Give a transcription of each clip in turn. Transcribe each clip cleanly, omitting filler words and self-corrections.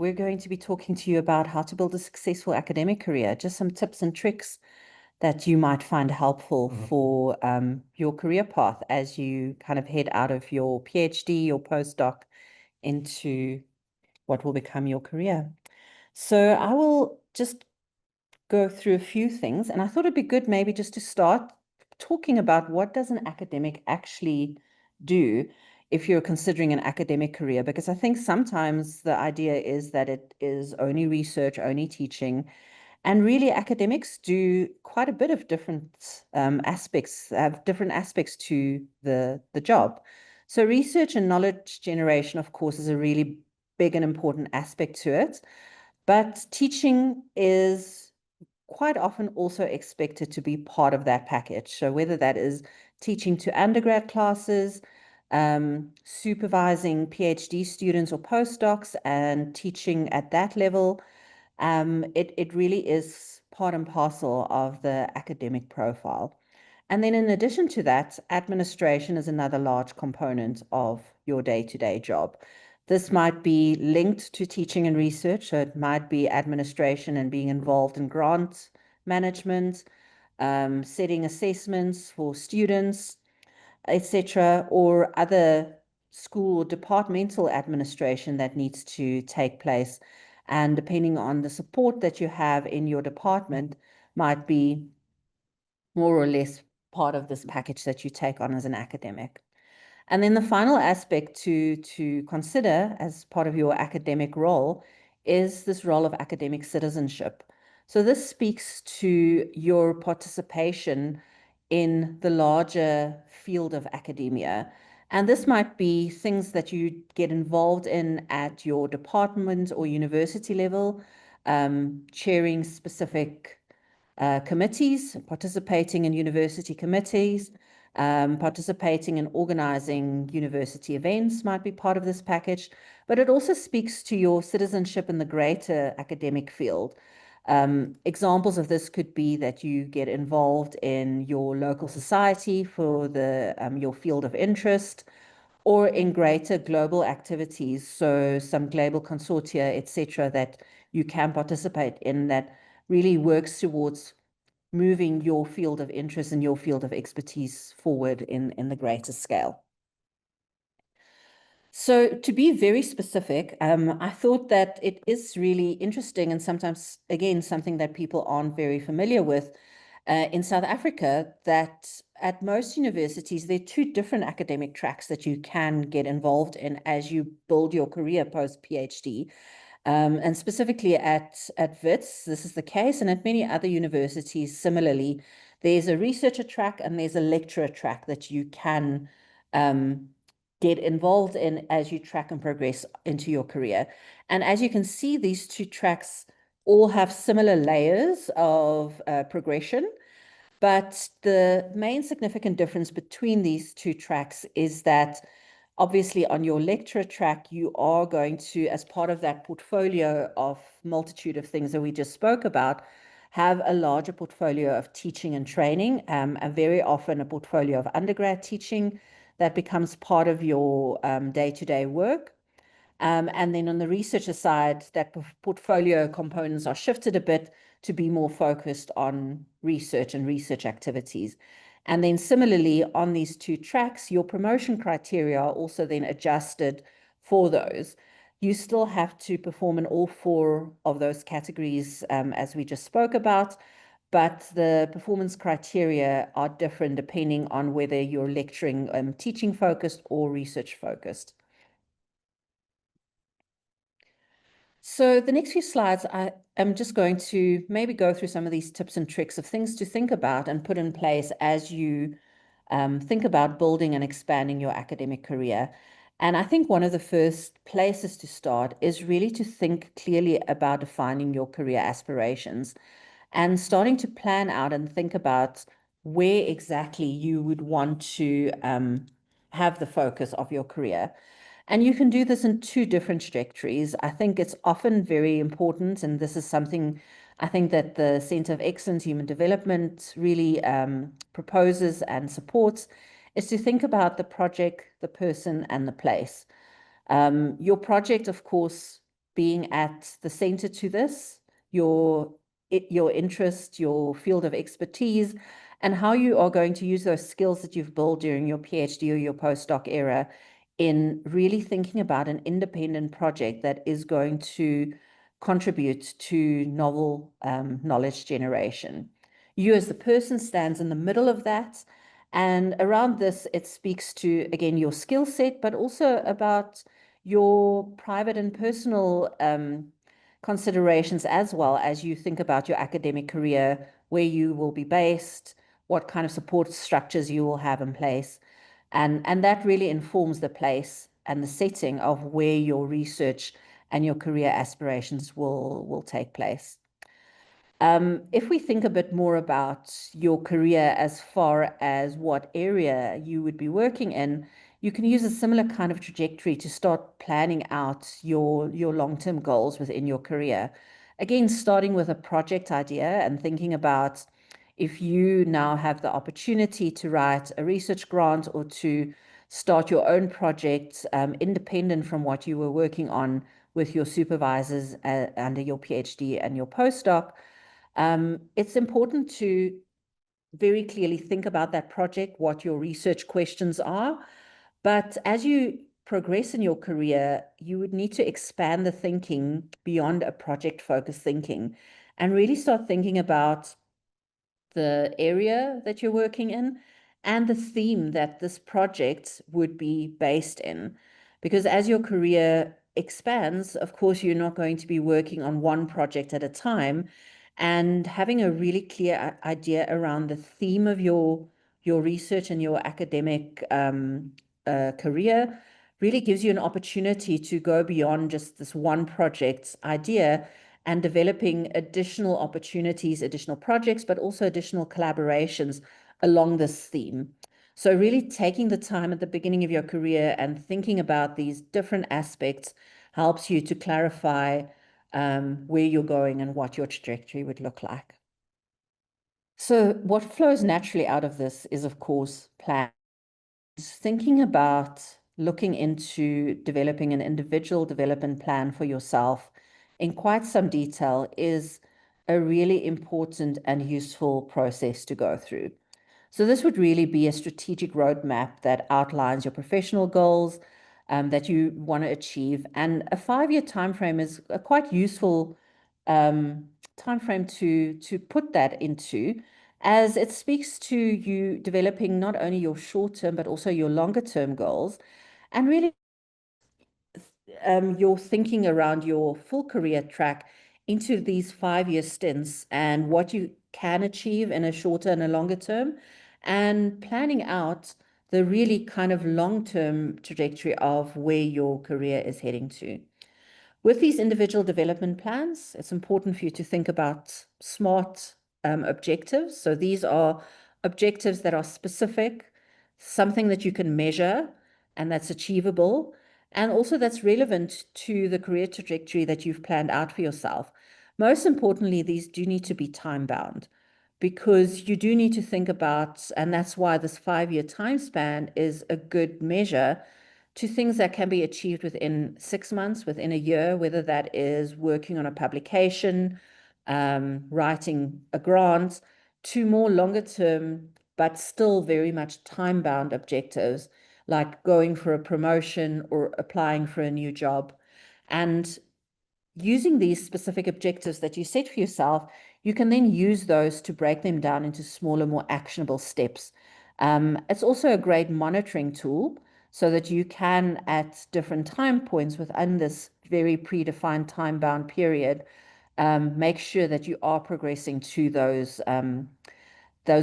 we're going to be talking to you about how to build a successful academic career, just some tips and tricks that you might find helpful for your career path as you kind of head out of your PhD, your postdoc, into what will become your career. So I will just go through a few things, and I thought it'd be good maybe just to start talking about what does an academic actually do if you're considering an academic career, because I think sometimes the idea is that it is only research, only teaching, and really academics do quite a bit of different aspects, have different aspects to the job. So research and knowledge generation, of course, is a really big and important aspect to it, but teaching is quite often also expected to be part of that package. So whether that is teaching to undergrad classes, supervising PhD students or postdocs and teaching at that level, it really is part and parcel of the academic profile. And then in addition to that, administration is another large component of your day-to-day job. This might be linked to teaching and research, so it might be administration and being involved in grant management, setting assessments for students, etc., or other school departmental administration that needs to take place. And depending on the support that you have in your department, might be more or less part of this package that you take on as an academic. And then the final aspect to consider as part of your academic role is this role of academic citizenship. So this speaks to your participation in the larger field of academia. And this might be things that you get involved in at your department or university level, chairing specific committees, participating in university committees, participating in organizing university events might be part of this package, but it also speaks to your citizenship in the greater academic field. Examples of this could be that you get involved in your local society for your field of interest, or in greater global activities, so some global consortia, etc., that you can participate in that really works towards moving your field of interest and your field of expertise forward in the greater scale. So to be very specific, I thought that it is really interesting and sometimes, again, something that people aren't very familiar with in South Africa, that at most universities, there are two different academic tracks that you can get involved in as you build your career post-PhD. And specifically at WITS, this is the case, and at many other universities, similarly, there's a researcher track and there's a lecturer track that you can get involved in as you track and progress into your career. And as you can see, these two tracks all have similar layers of progression, but the main significant difference between these two tracks is that obviously on your lecturer track, you are going to, as part of that portfolio of multitude of things that we just spoke about, have a larger portfolio of teaching and training, and very often a portfolio of undergrad teaching that becomes part of your day-to-day work. And then on the researcher side, that portfolio components are shifted a bit to be more focused on research and research activities. And then similarly, on these two tracks, your promotion criteria are also then adjusted for those. You still have to perform in all four of those categories, as we just spoke about, but the performance criteria are different depending on whether you're lecturing, teaching focused or research focused. So the next few slides, I am just going to maybe go through some of these tips and tricks of things to think about and put in place as you think about building and expanding your academic career. And I think one of the first places to start is really to think clearly about defining your career aspirations and starting to plan out and think about where exactly you would want to have the focus of your career. And you can do this in two different trajectories. I think it's often very important, and this is something I think that the Center of Excellence Human Development really proposes and supports, is to think about the project, the person, and the place. Your project, of course, being at the center to this, your interest, your field of expertise, and how you are going to use those skills that you've built during your PhD or your postdoc era in really thinking about an independent project that is going to contribute to novel knowledge generation. You as the person stands in the middle of that. And around this, it speaks to, again, your skill set, but also about your private and personal considerations as well as you think about your academic career, where you will be based, what kind of support structures you will have in place. And that really informs the place and the setting of where your research and your career aspirations will take place. If we think a bit more about your career as far as what area you would be working in, you can use a similar kind of trajectory to start planning out your long-term goals within your career. Again, starting with a project idea and thinking about if you now have the opportunity to write a research grant or to start your own project independent from what you were working on with your supervisors under your PhD and your postdoc. It's important to very clearly think about that project, what your research questions are. But as you progress in your career, you would need to expand the thinking beyond a project-focused thinking and really start thinking about the area that you're working in and the theme that this project would be based in. Because as your career expands, of course, you're not going to be working on one project at a time. And having a really clear idea around the theme of your research and your academic career really gives you an opportunity to go beyond just this one project idea and developing additional opportunities, additional projects, but also additional collaborations along this theme. So really taking the time at the beginning of your career and thinking about these different aspects helps you to clarify where you're going and what your trajectory would look like. So what flows naturally out of this is, of course, plans. Thinking about looking into developing an individual development plan for yourself in quite some detail is a really important and useful process to go through. So this would really be a strategic roadmap that outlines your professional goals that you want to achieve. And a 5-year timeframe is a quite useful timeframe to put that into, as it speaks to you developing not only your short-term but also your longer-term goals, and really your thinking around your full career track into these 5-year stints and what you can achieve in a shorter and a longer term, and planning out the really kind of long-term trajectory of where your career is heading to. With these individual development plans, it's important for you to think about SMART objectives. So these are objectives that are specific, something that you can measure and that's achievable, and also that's relevant to the career trajectory that you've planned out for yourself. Most importantly, these do need to be time-bound, because you do need to think about, and that's why this 5-year time span is a good measure, to things that can be achieved within 6 months, within a year, whether that is working on a publication, writing a grant, to more longer term, but still very much time-bound objectives, like going for a promotion or applying for a new job. And using these specific objectives that you set for yourself, you can then use those to break them down into smaller, more actionable steps. It's also a great monitoring tool so that you can, at different time points within this very predefined time-bound period, make sure that you are progressing to those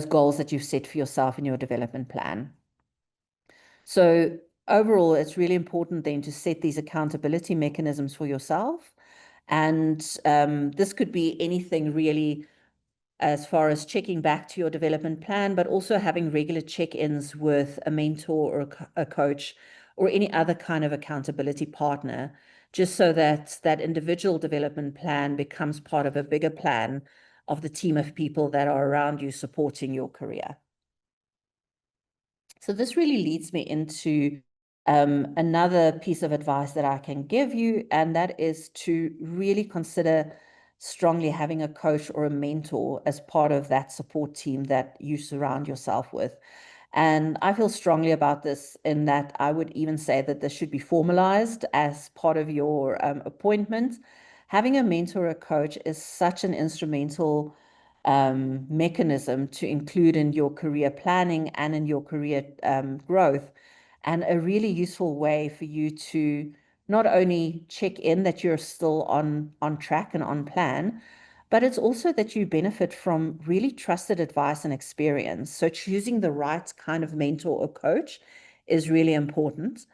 goals that you've set for yourself in your development plan. So overall, it's really important then to set these accountability mechanisms for yourself. And this could be anything really, as far as checking back to your development plan, but also having regular check-ins with a mentor or a coach or any other kind of accountability partner, just so that that individual development plan becomes part of a bigger plan of the team of people that are around you supporting your career. So this really leads me into Another piece of advice that I can give you, and that is to really consider strongly having a coach or a mentor as part of that support team that you surround yourself with. And I feel strongly about this in that I would even say that this should be formalized as part of your appointment. Having a mentor or a coach is such an instrumental mechanism to include in your career planning and in your career growth, and a really useful way for you to not only check in that you're still on track and on plan, but it's also that you benefit from really trusted advice and experience. So choosing the right kind of mentor or coach is really important.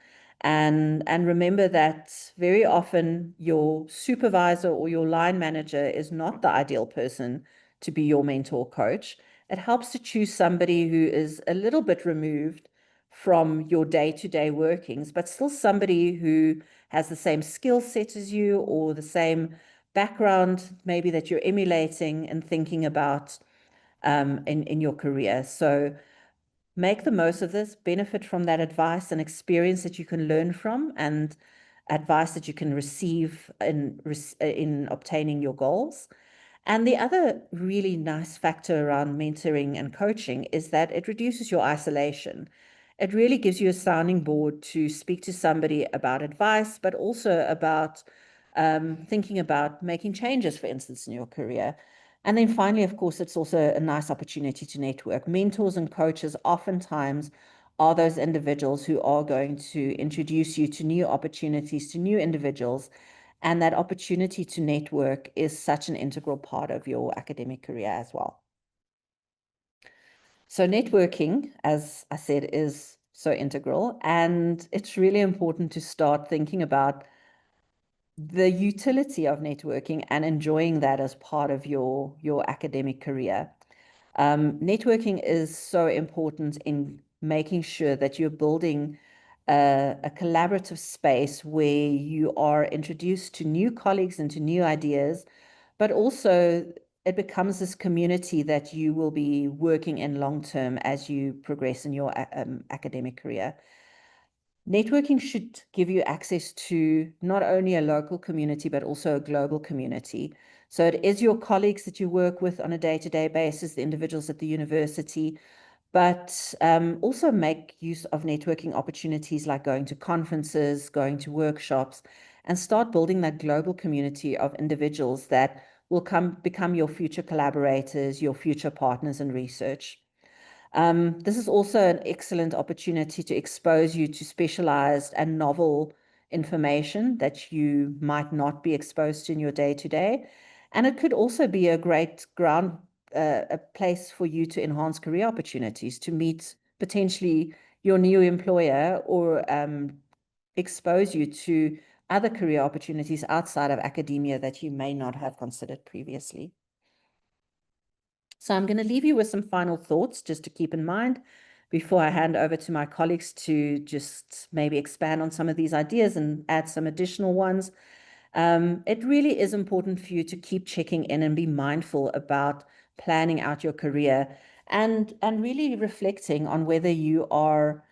And remember that very often your supervisor or your line manager is not the ideal person to be your mentor coach. It helps to choose somebody who is a little bit removed from your day-to-day workings, but still somebody who has the same skill set as you or the same background maybe that you're emulating and thinking about in your career. So make the most of this, benefit from that advice and experience that you can learn from, and advice that you can receive in obtaining your goals. And the other really nice factor around mentoring and coaching is that it reduces your isolation. It really gives you a sounding board to speak to somebody about advice, but also about thinking about making changes, for instance, in your career. And then finally, of course, it's also a nice opportunity to network. Mentors and coaches oftentimes are those individuals who are going to introduce you to new opportunities, to new individuals. And that opportunity to network is such an integral part of your academic career as well. So networking, as I said, is so integral. And it's really important to start thinking about the utility of networking and enjoying that as part of your academic career. Networking is so important in making sure that you're building a collaborative space where you are introduced to new colleagues and to new ideas, but also it becomes this community that you will be working in long term as you progress in your academic career. Networking should give you access to not only a local community, but also a global community. So it is your colleagues that you work with on a day-to-day basis, the individuals at the university, but also make use of networking opportunities like going to conferences, going to workshops, and start building that global community of individuals that will become your future collaborators, your future partners in research. This is also an excellent opportunity to expose you to specialized and novel information that you might not be exposed to in your day-to-day. And it could also be a great a place for you to enhance career opportunities, to meet potentially your new employer, or expose you to other career opportunities outside of academia that you may not have considered previously. So I'm going to leave you with some final thoughts just to keep in mind before I hand over to my colleagues to just maybe expand on some of these ideas and add some additional ones. It really is important for you to keep checking in and be mindful about planning out your career, and really reflecting on whether you are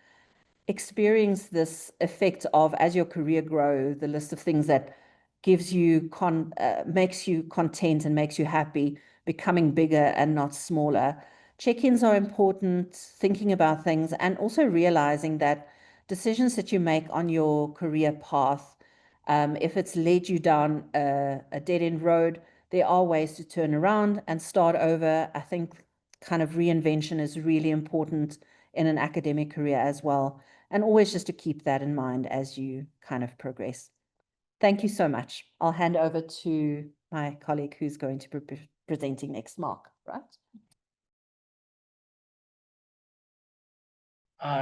experience this effect of, as your career grows, the list of things that gives you makes you content and makes you happy becoming bigger and not smaller. Check-ins are important, thinking about things, and also realizing that decisions that you make on your career path, if it's led you down a dead-end road, there are ways to turn around and start over. I think kind of reinvention is really important in an academic career as well. And always just to keep that in mind as you kind of progress. Thank you so much. I'll hand over to my colleague who's going to be presenting next, Mark, right?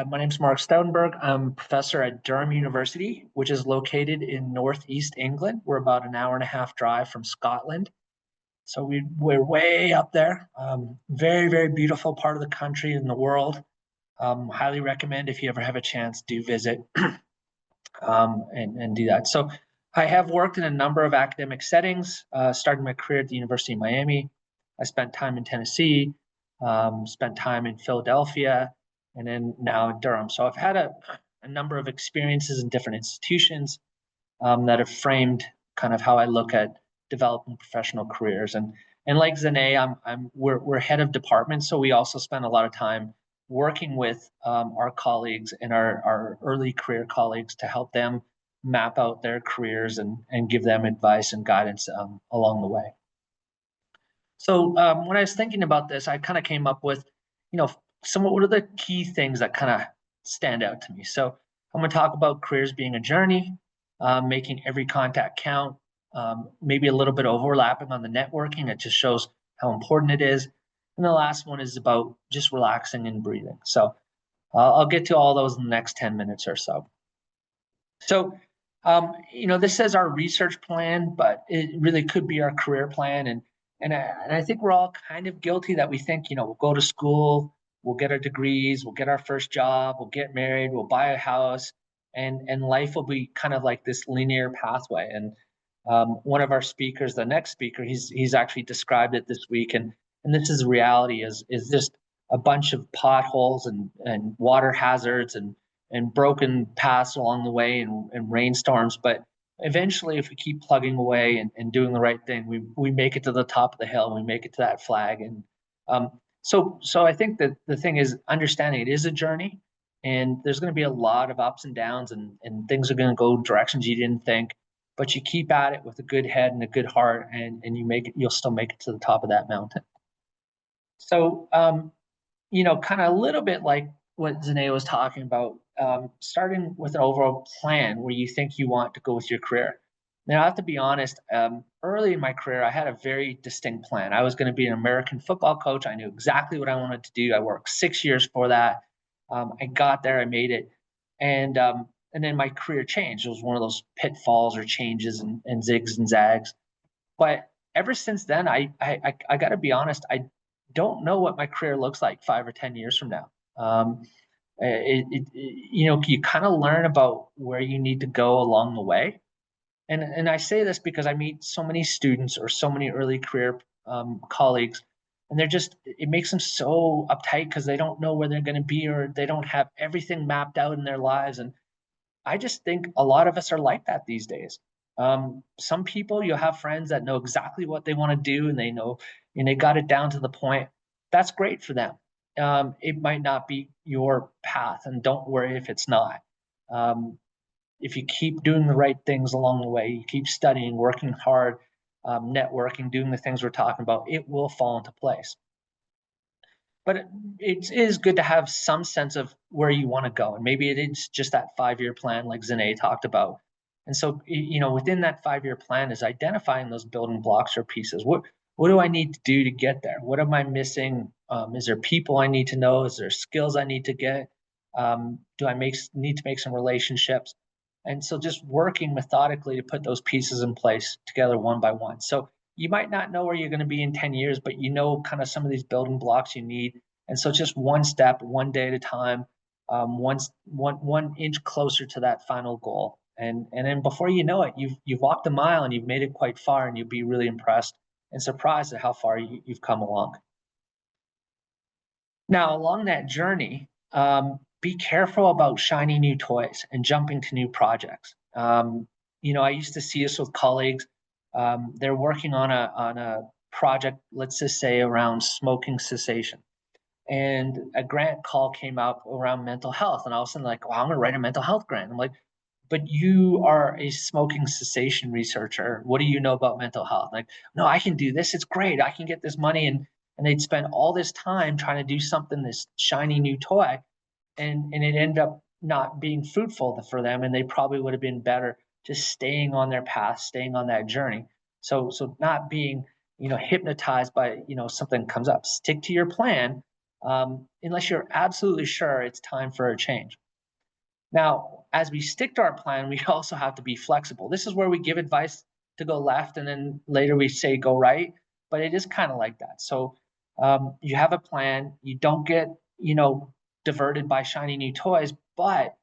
My name is Mark Stoutenberg. I'm a professor at Durham University, which is located in northeast England. We're about an hour and a half drive from Scotland. So we're way up there. Very, very beautiful part of the country and the world. Highly recommend, if you ever have a chance, do visit and do that. So I have worked in a number of academic settings, starting my career at the University of Miami. I spent time in Tennessee, spent time in Philadelphia, and then now in Durham. So I've had a number of experiences in different institutions that have framed kind of how I look at developing professional careers. And like Zane, we're head of department, so we also spend a lot of time working with our colleagues and our early career colleagues to help them map out their careers and give them advice and guidance along the way. So when I was thinking about this, I kind of came up with, what are the key things that kind of stand out to me. So I'm going to talk about careers being a journey, making every contact count, maybe a little bit overlapping on the networking. It just shows how important it is. And the last one is about just relaxing and breathing. So I'll get to all those in the next 10 minutes or so. So, this says our research plan, but it really could be our career plan. And I think we're all kind of guilty that we think, we'll go to school, we'll get our degrees, we'll get our first job, we'll get married, we'll buy a house, and life will be kind of like this linear pathway. And one of our speakers, the next speaker, he's actually described it this week, and this is reality is just a bunch of potholes and water hazards and broken paths along the way and rainstorms. But eventually, if we keep plugging away and doing the right thing, we make it to the top of the hill, we make it to that flag. And so I think that the thing is understanding it is a journey, and there's going to be a lot of ups and downs, and things are going to go directions you didn't think, but you keep at it with a good head and a good heart, and you'll still make it to the top of that mountain. So kind of a little bit like what Zane was talking about, starting with an overall plan where you think you want to go with your career. Now, I have to be honest, early in my career, I had a very distinct plan. I was going to be an American football coach. I knew exactly what I wanted to do. I worked 6 years for that. I got there, I made it. And then my career changed. It was one of those pitfalls or changes and zigs and zags. But ever since then, I got to be honest, I don't know what my career looks like 5 or 10 years from now. You kind of learn about where you need to go along the way. And I say this because I meet so many students or so many early career colleagues, and it makes them so uptight because they don't know where they're going to be, or they don't have everything mapped out in their lives. And I just think a lot of us are like that these days. Some people, you'll have friends that know exactly what they want to do, and they know, and they got it down to the point. That's great for them. It might not be your path, and don't worry if it's not. If you keep doing the right things along the way, you keep studying, working hard, networking, doing the things we're talking about, it will fall into place. But it is good to have some sense of where you want to go. And maybe it is just that 5-year plan like Zane talked about. And so, within that 5-year plan is identifying those building blocks or pieces. What do I need to do to get there? What am I missing? Is there people I need to know? Is there skills I need to get? Do I need to make some relationships? And so just working methodically to put those pieces in place together one by one. So you might not know where you're going to be in 10 years, but kind of some of these building blocks you need. And so just one step, one day at a time, one inch closer to that final goal. And then before you know it, you've walked a mile and you've made it quite far, and you'll be really impressed and surprised at how far you've come along. Now, along that journey, be careful about shiny new toys and jumping to new projects. I used to see this with colleagues. They're working on a project, let's just say around smoking cessation. And a grant call came up around mental health. And all of a sudden, like, well, I'm going to write a mental health grant. I'm like, but you are a smoking cessation researcher. What do you know about mental health? Like, no, I can do this. It's great. I can get this money. And they'd spend all this time trying to do something, this shiny new toy. And it ended up not being fruitful for them. And they probably would have been better just staying on their path, staying on that journey. So not being, hypnotized by, something comes up. Stick to your plan, unless you're absolutely sure it's time for a change. Now, as we stick to our plan, we also have to be flexible. This is where we give advice to go left, and then later we say go right, but it is kind of like that. So you have a plan, you don't get, diverted by shiny new toys, but,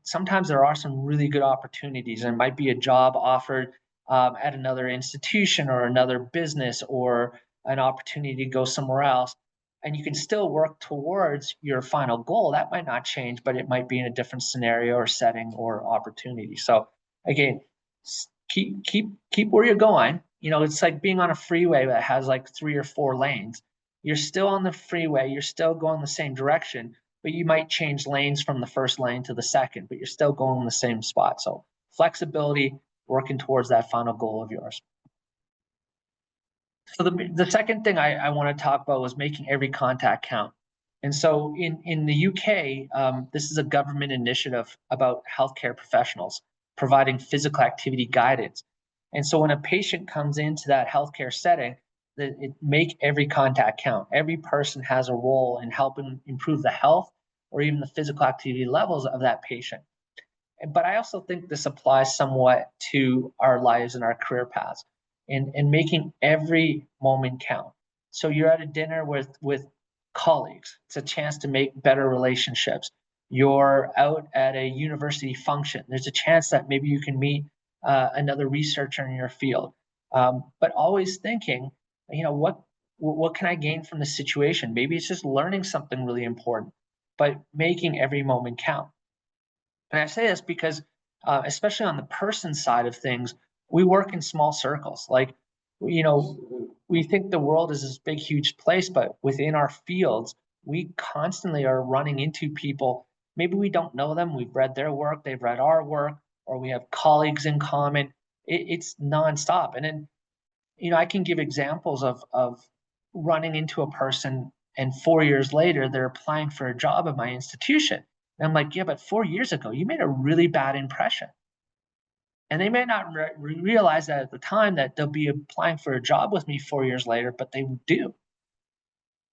sometimes there are some really good opportunities. There might be a job offered at another institution or another business, or an opportunity to go somewhere else. and you can still work towards your final goal. That might not change, but it might be in a different scenario or setting or opportunity. So again, keep where you're going. It's like being on a freeway that has like 3 or 4 lanes. You're still on the freeway, you're still going the same direction, but you might change lanes from the first lane to the second, but you're still going in the same spot. So flexibility, working towards that final goal of yours. So the second thing I want to talk about was making every contact count. And so in the UK, this is a government initiative about healthcare professionals providing physical activity guidance. And so when a patient comes into that healthcare setting, make every contact count. Every person has a role in helping improve the health or even the physical activity levels of that patient. But I also think this applies somewhat to our lives and our career paths, and making every moment count. So you're at a dinner with colleagues. It's a chance to make better relationships. You're out at a university function. There's a chance that maybe you can meet another researcher in your field. But always thinking, what can I gain from this situation? Maybe it's just learning something really important, but making every moment count. And I say this because, especially on the person side of things, we work in small circles. Like, we think the world is this big, huge place, but within our fields, we constantly are running into people. Maybe we don't know them. We've read their work, they've read our work, or we have colleagues in common. It's nonstop. And then, I can give examples of running into a person, and 4 years later, they're applying for a job at my institution. And I'm like, yeah, but 4 years ago, you made a really bad impression. And they may not realize that at the time that they'll be applying for a job with me 4 years later, but they do.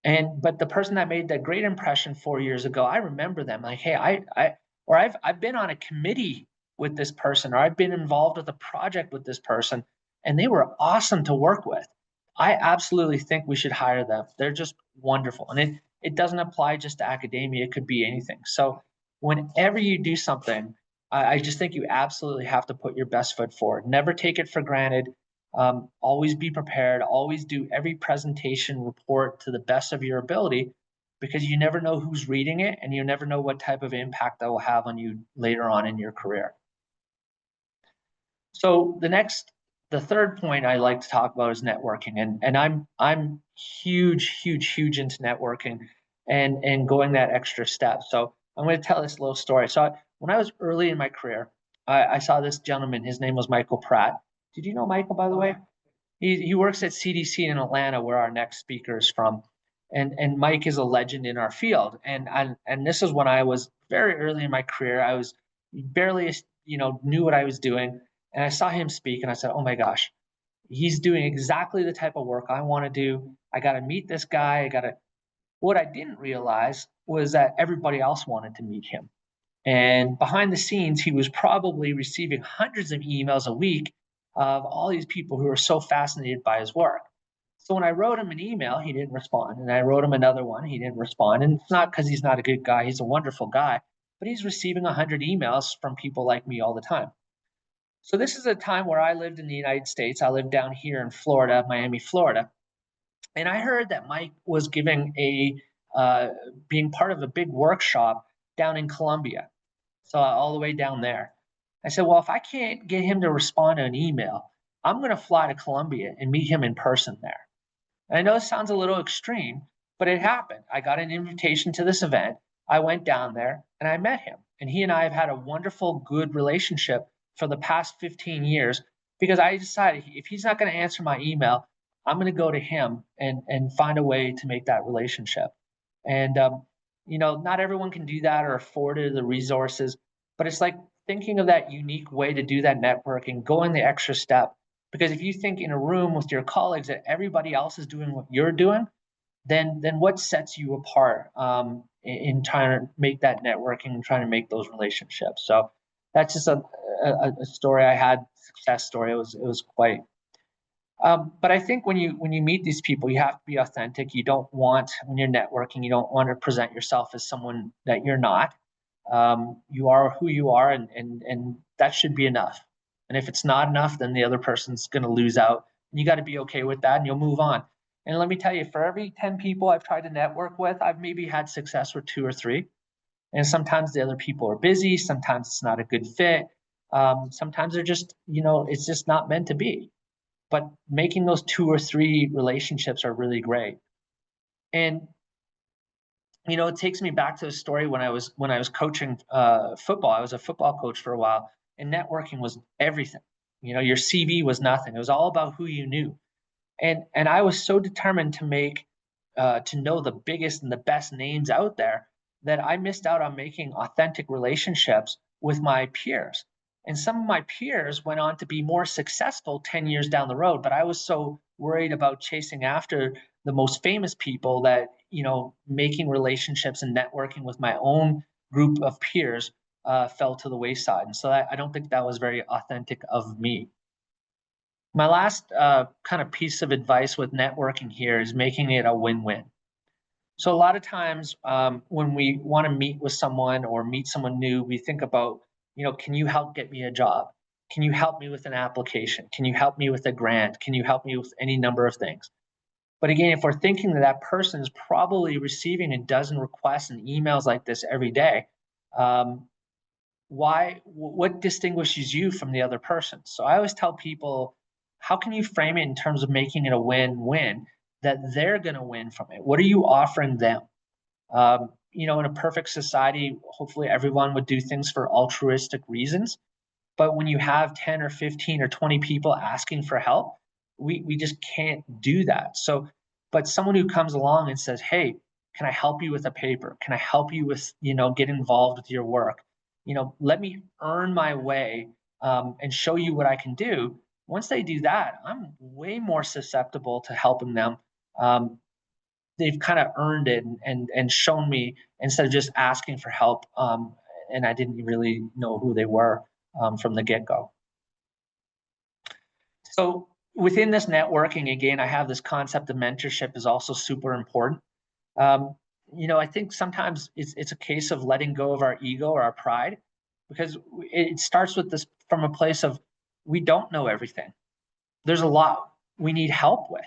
But the person that made that great impression 4 years ago, I remember them like, hey, I've been on a committee with this person, or I've been involved with a project with this person, and they were awesome to work with. I absolutely think we should hire them. They're just wonderful. And it doesn't apply just to academia, it could be anything. So whenever you do something, I just think you absolutely have to put your best foot forward. Never take it for granted. Always be prepared. Always do every presentation report to the best of your ability, because you never know who's reading it, and you never know what type of impact that will have on you later on in your career. So the third point I like to talk about is networking, and I'm huge into networking and going that extra step. So I'm going to tell this little story. So when I was early in my career, I saw this gentleman. His name was Michael Pratt. Did you know Michael, by the way? He works at CDC in Atlanta, where our next speaker is from. And Mike is a legend in our field. And this is when I was very early in my career. I was barely, knew what I was doing. And I saw him speak, and I said, oh my gosh, he's doing exactly the type of work I want to do. I got to meet this guy. What I didn't realize was that everybody else wanted to meet him. And behind the scenes, he was probably receiving hundreds of emails a week of all these people who are so fascinated by his work. So when I wrote him an email, he didn't respond. And I wrote him another one, he didn't respond. And it's not because he's not a good guy, he's a wonderful guy, but he's receiving 100 emails from people like me all the time. So this is a time where I lived in the United States. I lived down here in Florida, Miami, Florida. And I heard that Mike was giving being part of a big workshop down in Colombia. So all the way down there. I said, well, if I can't get him to respond to an email, I'm going to fly to Colombia and meet him in person there. And I know it sounds a little extreme, but it happened. I got an invitation to this event. I went down there and I met him. And he and I have had a wonderful, good relationship for the past 15 years, because I decided if he's not going to answer my email, I'm going to go to him and find a way to make that relationship. And, not everyone can do that or afford it, the resources, but it's like thinking of that unique way to do that networking, going the extra step. Because if you think in a room with your colleagues that everybody else is doing what you're doing, then what sets you apart in trying to make that networking and trying to make those relationships? So that's just a story I had, success story. It was quite. But I think when you meet these people, you have to be authentic. You don't want, when you're networking, you don't want to present yourself as someone that you're not. You are who you are, and that should be enough. And if it's not enough, then the other person's going to lose out. And you got to be okay with that, and you'll move on. And let me tell you, for every 10 people I've tried to network with, I've maybe had success with 2 or 3. And sometimes the other people are busy, sometimes it's not a good fit. Sometimes they're just, it's just not meant to be. But making those 2 or 3 relationships are really great. And it takes me back to the story when I was coaching football. I was a football coach for a while, and networking was everything. Your CV was nothing. It was all about who you knew. And I was so determined to know the biggest and the best names out there that I missed out on making authentic relationships with my peers. And some of my peers went on to be more successful 10 years down the road, but I was so worried about chasing after the most famous people that, making relationships and networking with my own group of peers fell to the wayside. And so I don't think that was very authentic of me. My last kind of piece of advice with networking here is making it a win-win. So a lot of times when we want to meet with someone or meet someone new, we think about, can you help get me a job? Can you help me with an application? Can you help me with a grant? Can you help me with any number of things? But again, if we're thinking that that person is probably receiving a dozen requests and emails like this every day, what distinguishes you from the other person? So I always tell people, how can you frame it in terms of making it a win-win, that they're going to win from it? What are you offering them? In a perfect society, hopefully everyone would do things for altruistic reasons. But when you have 10 or 15 or 20 people asking for help, we just can't do that. So, but someone who comes along and says, hey, can I help you with a paper? Can I help you with, get involved with your work? Let me earn my way and show you what I can do. Once they do that, I'm way more susceptible to helping them. They've kind of earned it and shown me instead of just asking for help. And I didn't really know who they were from the get-go. So within this networking, again, I have this concept of mentorship is also super important. I think sometimes it's a case of letting go of our ego or our pride, because it starts with this from a place of we don't know everything. There's a lot we need help with.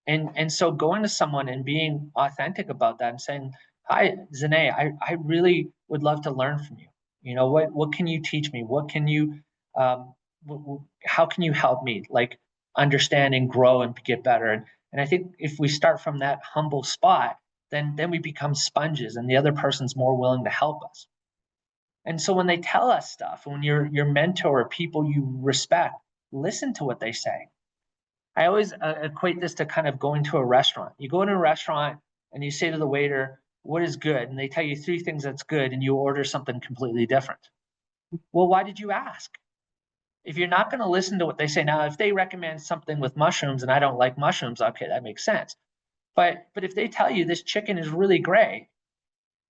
And so going to someone and being authentic about that and saying, hi, Zane, I really would love to learn from you. What can you teach me? What can you, how can you help me like understand and grow and get better? And I think if we start from that humble spot, then we become sponges and the other person's more willing to help us. And so when they tell us stuff, when your mentor or people you respect, listen to what they say. I always equate this to kind of going to a restaurant. You go into a restaurant and you say to the waiter, what is good? And they tell you 3 things that's good and you order something completely different. Well, why did you ask? If you're not going to listen to what they say, now, if they recommend something with mushrooms and I don't like mushrooms, okay, that makes sense. But if they tell you this chicken is really great,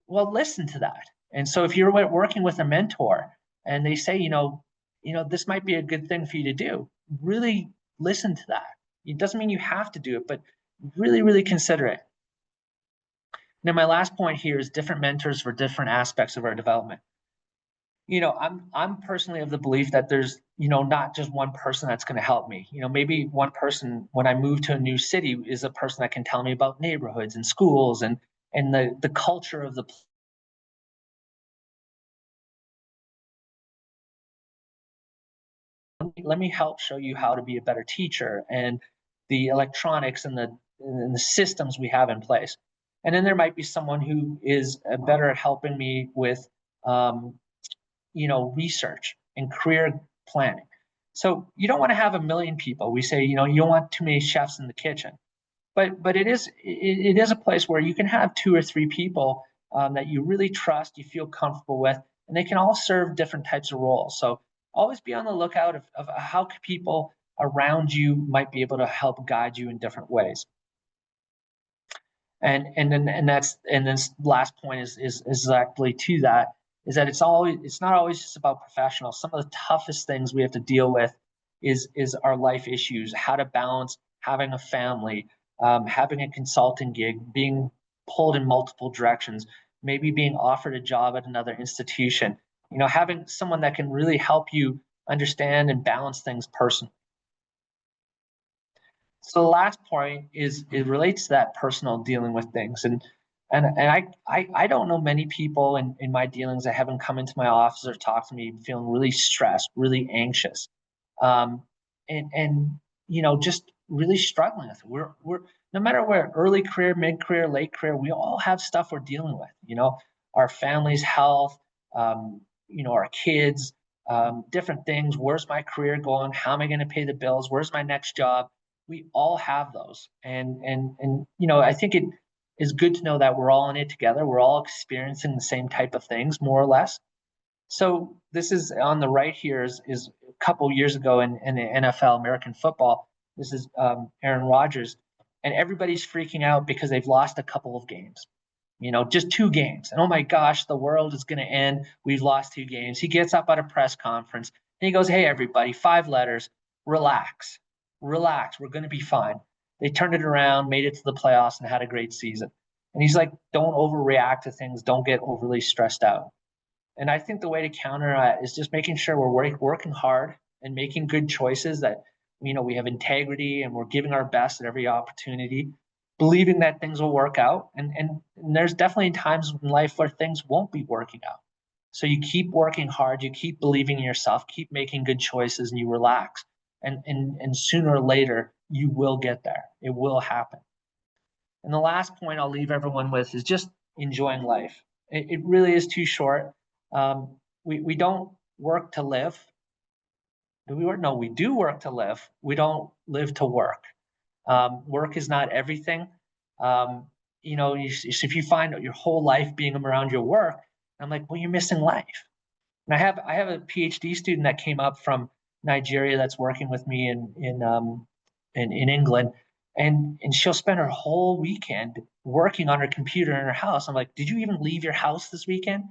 well, listen to that. And so if you're working with a mentor and they say, this might be a good thing for you to do, really listen to that. It doesn't mean you have to do it, but really, really consider it. Now, my last point here is different mentors for different aspects of our development. I'm personally of the belief that there's, not just one person that's going to help me. Maybe one person when I move to a new city is a person that can tell me about neighborhoods and schools and the culture of the place. Let me help show you how to be a better teacher and the electronics and the systems we have in place. And then there might be someone who is better at helping me with, research and career planning. So you don't want to have a million people. We say, you don't want too many chefs in the kitchen, but it is a place where you can have 2 or 3 people that you really trust, you feel comfortable with, and they can all serve different types of roles. So always be on the lookout of how people around you might be able to help guide you in different ways. And this last point is exactly to that, is that it's not always just about professionals. Some of the toughest things we have to deal with is our life issues, how to balance having a family, having a consulting gig, being pulled in multiple directions, maybe being offered a job at another institution, having someone that can really help you understand and balance things personally. So the last point is it relates to that personal dealing with things. And I don't know many people in my dealings that haven't come into my office or talked to me feeling really stressed, really anxious. Um, and just really struggling with it. We're no matter where, early career, mid career, late career, we all have stuff we're dealing with, our family's health, our kids, different things. Where's my career going? How am I going to pay the bills? Where's my next job? We all have those. And I think it is good to know that we're all in it together. We're all experiencing the same type of things, more or less. So this is on the right here is a couple years ago in the NFL, American football. This is Aaron Rodgers, and everybody's freaking out because they've lost a couple of games. Just 2 games. And oh my gosh, the world is going to end. We've lost 2 games. He gets up at a press conference and he goes, "Hey, everybody, 5 letters, relax, relax. We're going to be fine." They turned it around, made it to the playoffs, and had a great season. And he's like, don't overreact to things. Don't get overly stressed out. And I think the way to counter that is just making sure we're working hard and making good choices, that we have integrity and we're giving our best at every opportunity, believing that things will work out. And there's definitely times in life where things won't be working out. So you keep working hard, you keep believing in yourself, keep making good choices, and you relax. And sooner or later, you will get there. It will happen. And the last point I'll leave everyone with is just enjoying life. It really is too short. We don't work to live. Do we work? No, we do work to live. We don't live to work. Work is not everything. If you find your whole life being around your work, I'm like, well, you're missing life. And I have a PhD student that came up from Nigeria that's working with me in England, and she'll spend her whole weekend working on her computer in her house. I'm like, did you even leave your house this weekend?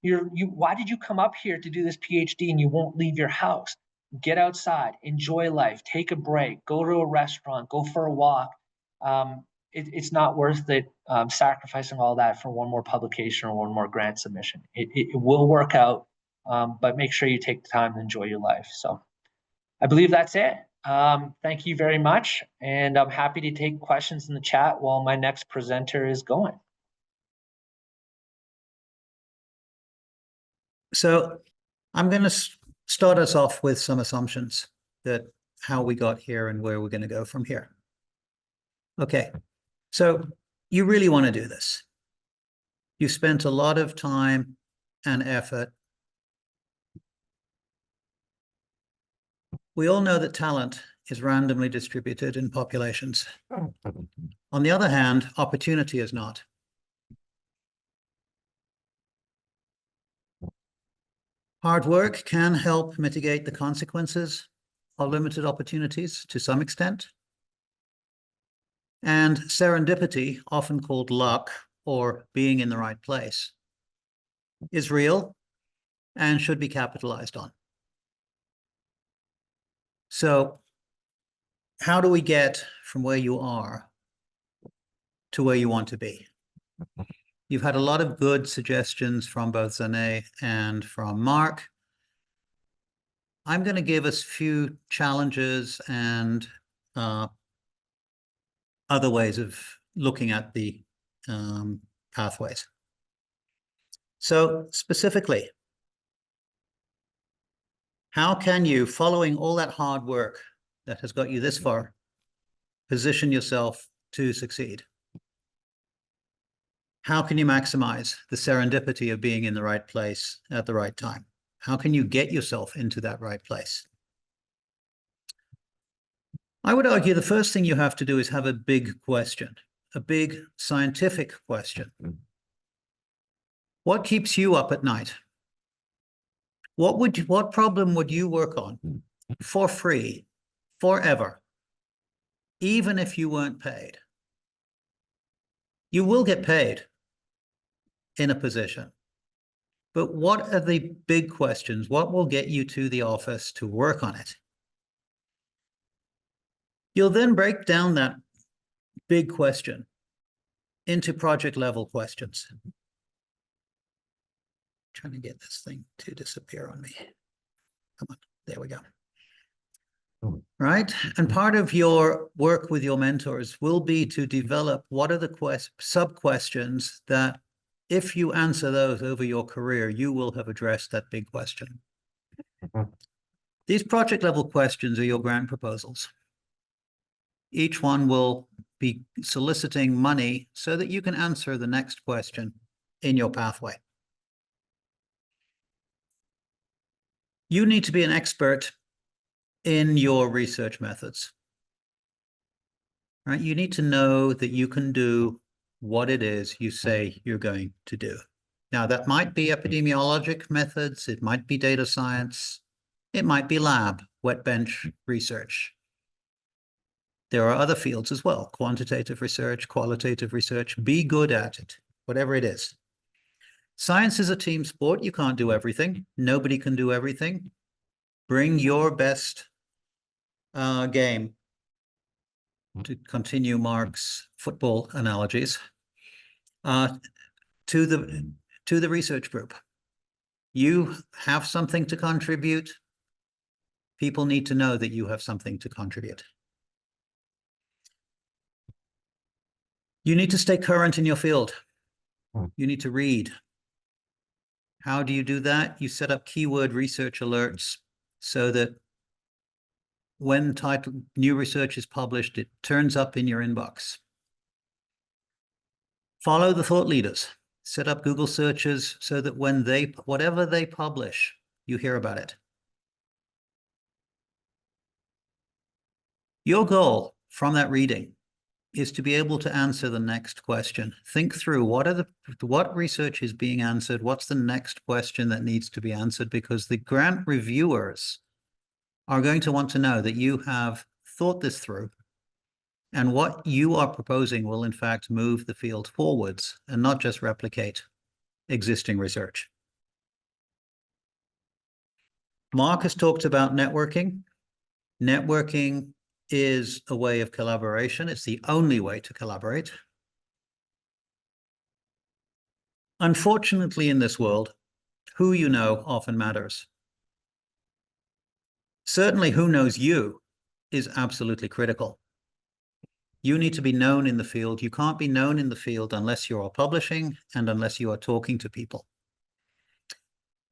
Why did you come up here to do this PhD and you won't leave your house? Get outside, enjoy life, take a break, go to a restaurant, go for a walk. It's not worth it, sacrificing all that for one more publication or one more grant submission. It will work out, but make sure you take the time to enjoy your life. So I believe that's it. Thank you very much. And I'm happy to take questions in the chat while my next presenter is going. So I'm going to start us off with some assumptions that how we got here and where we're going to go from here. Okay, so you really want to do this. You spent a lot of time and effort. We all know that talent is randomly distributed in populations. On the other hand, opportunity is not. Hard work can help mitigate the consequences of limited opportunities to some extent. And serendipity, often called luck or being in the right place, is real and should be capitalized on. So how do we get from where you are to where you want to be? You've had a lot of good suggestions from both Zane and from Mark. I'm going to give us a few challenges and other ways of looking at the pathways. So specifically, how can you, following all that hard work that has got you this far, position yourself to succeed? How can you maximize the serendipity of being in the right place at the right time? How can you get yourself into that right place? I would argue the first thing you have to do is have a big question, a big scientific question. What keeps you up at night? What problem would you work on for free, forever, even if you weren't paid? You will get paid in a position. But what are the big questions? What will get you to the office to work on it? You'll then break down that big question into project level questions. I'm trying to get this thing to disappear on me. Come on, there we go. right? And part of your work with your mentors will be to develop what are the sub-questions that if you answer those over your career, you will have addressed that big question. These project level questions are your grant proposals. Each one will be soliciting money so that you can answer the next question in your pathway. You need to be an expert in your research methods, right? You need to know that you can do what it is you say you're going to do. Now, that might be epidemiologic methods, it might be data science, it might be lab, wet bench research. There are other fields as well, quantitative research, qualitative research. Be good at it, whatever it is. Science is a team sport. You can't do everything. Nobody can do everything. Bring your best game, to continue Mark's football analogies, to the research group. You have something to contribute. People need to know that you have something to contribute. You need to stay current in your field. You need to read. How do you do that? You set up keyword research alerts so that when new research is published, it turns up in your inbox. Follow the thought leaders. Set up Google searches so that when whatever they publish, you hear about it. Your goal from that reading is to be able to answer the next question. Think through what research is being answered, what's the next question that needs to be answered, because the grant reviewers are going to want to know that you have thought this through, and what you are proposing will in fact move the field forwards and not just replicate existing research. Mark has talked about networking. Networking is a way of collaboration. It's the only way to collaborate. Unfortunately, in this world, who you know often matters. Certainly, who knows you is absolutely critical. You need to be known in the field. You can't be known in the field unless you are publishing and unless you are talking to people.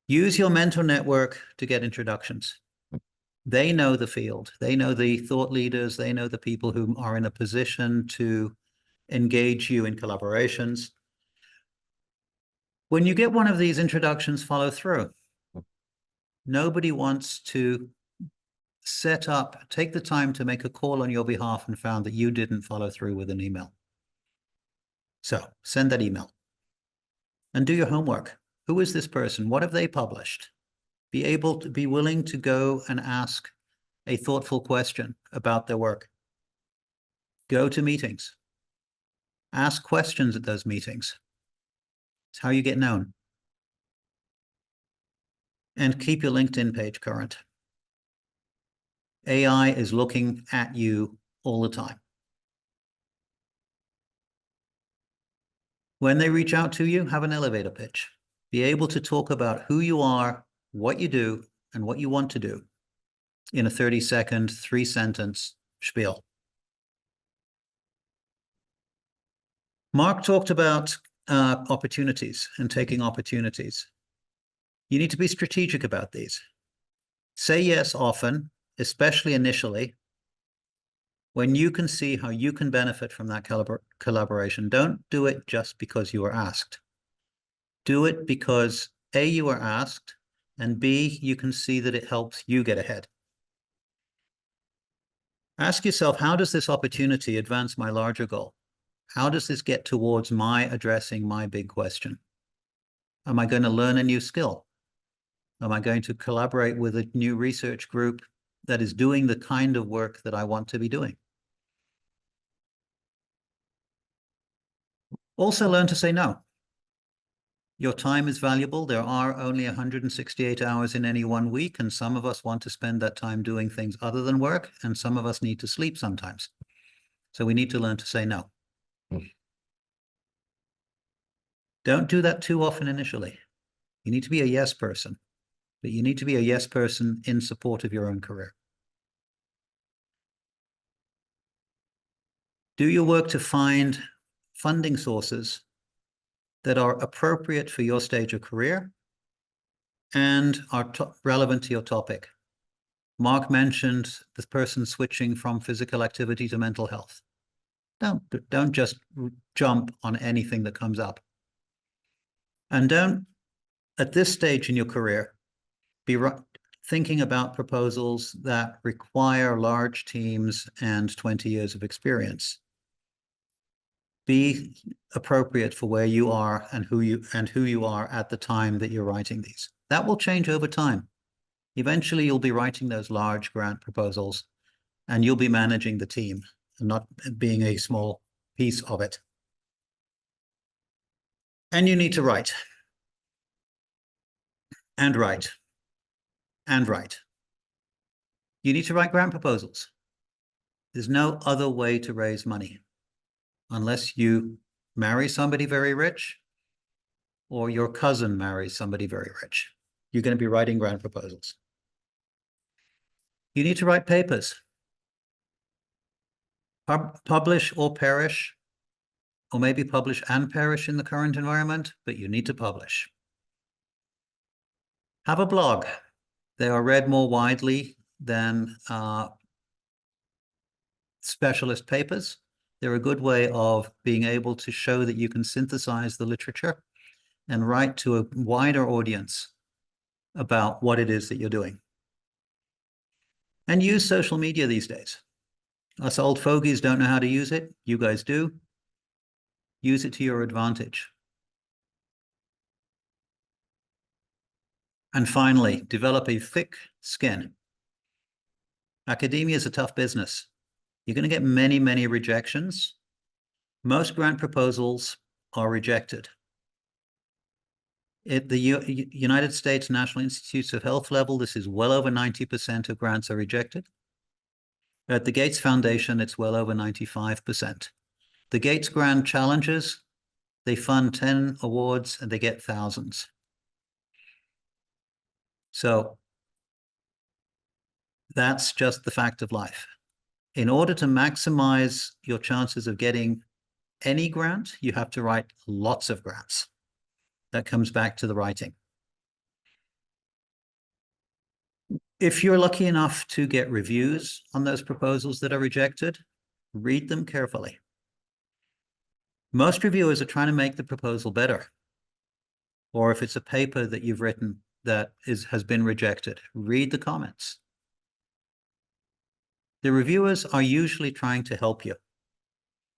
Use your mentor network to get introductions. They know the field. They know the thought leaders. They know the people who are in a position to engage you in collaborations. When you get one of these introductions, follow through. Nobody wants to take the time to make a call on your behalf and found that you didn't follow through with an email. So send that email and do your homework. Who is this person? What have they published? Be willing to go and ask a thoughtful question about their work. Go to meetings. Ask questions at those meetings. It's how you get known. And keep your LinkedIn page current. AI is looking at you all the time. When they reach out to you, have an elevator pitch. Be able to talk about who you are, what you do, and what you want to do in a 30-second, 3-sentence spiel. Mark talked about opportunities and taking opportunities. You need to be strategic about these. Say yes often, especially initially, when you can see how you can benefit from that collaboration. Don't do it just because you were asked. Do it because A, you were asked, and B, you can see that it helps you get ahead. Ask yourself, how does this opportunity advance my larger goal? How does this get towards my addressing my big question? Am I going to learn a new skill? Am I going to collaborate with a new research group that is doing the kind of work that I want to be doing? Also learn to say no. Your time is valuable. There are only 168 hours in any one week, and some of us want to spend that time doing things other than work, and some of us need to sleep sometimes. So we need to learn to say no. Don't do that too often initially. You need to be a yes person, but you need to be a yes person in support of your own career. Do your work to find funding sources that are appropriate for your stage of career and are relevant to your topic. Mark mentioned the person switching from physical activity to mental health. Don't just jump on anything that comes up. And don't, at this stage in your career, be thinking about proposals that require large teams and 20 years of experience. Be appropriate for where you are and who you are at the time that you're writing these. That will change over time. Eventually, you'll be writing those large grant proposals and you'll be managing the team and not being a small piece of it. And you need to write. And write. And write. You need to write grant proposals. There's no other way to raise money unless you marry somebody very rich or your cousin marries somebody very rich. You're going to be writing grant proposals. You need to write papers. Publish or perish, or maybe publish and perish in the current environment, but you need to publish. Have a blog. They are read more widely than specialist papers. They're a good way of being able to show that you can synthesize the literature and write to a wider audience about what it is that you're doing. And use social media these days. Us old fogies don't know how to use it. You guys do. Use it to your advantage. And finally, develop a thick skin. Academia is a tough business. You're going to get many, many rejections. Most grant proposals are rejected. At the United States National Institutes of Health level, this is well over 90% of grants are rejected. At the Gates Foundation, it's well over 95%. The Gates Grant Challenges, they fund 10 awards and they get thousands. So that's just the fact of life. In order to maximize your chances of getting any grant, you have to write lots of grants. That comes back to the writing. If you're lucky enough to get reviews on those proposals that are rejected, read them carefully. Most reviewers are trying to make the proposal better. Or if it's a paper that you've written that has been rejected, read the comments. The reviewers are usually trying to help you.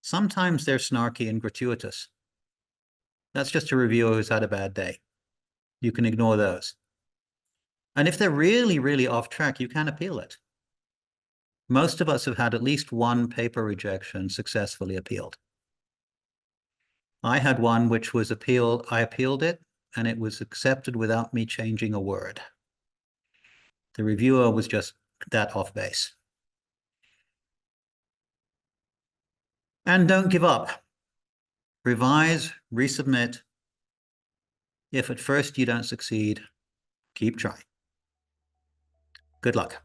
Sometimes they're snarky and gratuitous. That's just a reviewer who's had a bad day. You can ignore those. And if they're really, really off track, you can appeal it. Most of us have had at least one paper rejection successfully appealed. I had one which was appealed. I appealed it, and it was accepted without me changing a word. The reviewer was just that off base. And don't give up. Revise, resubmit. If at first you don't succeed, keep trying. Good luck.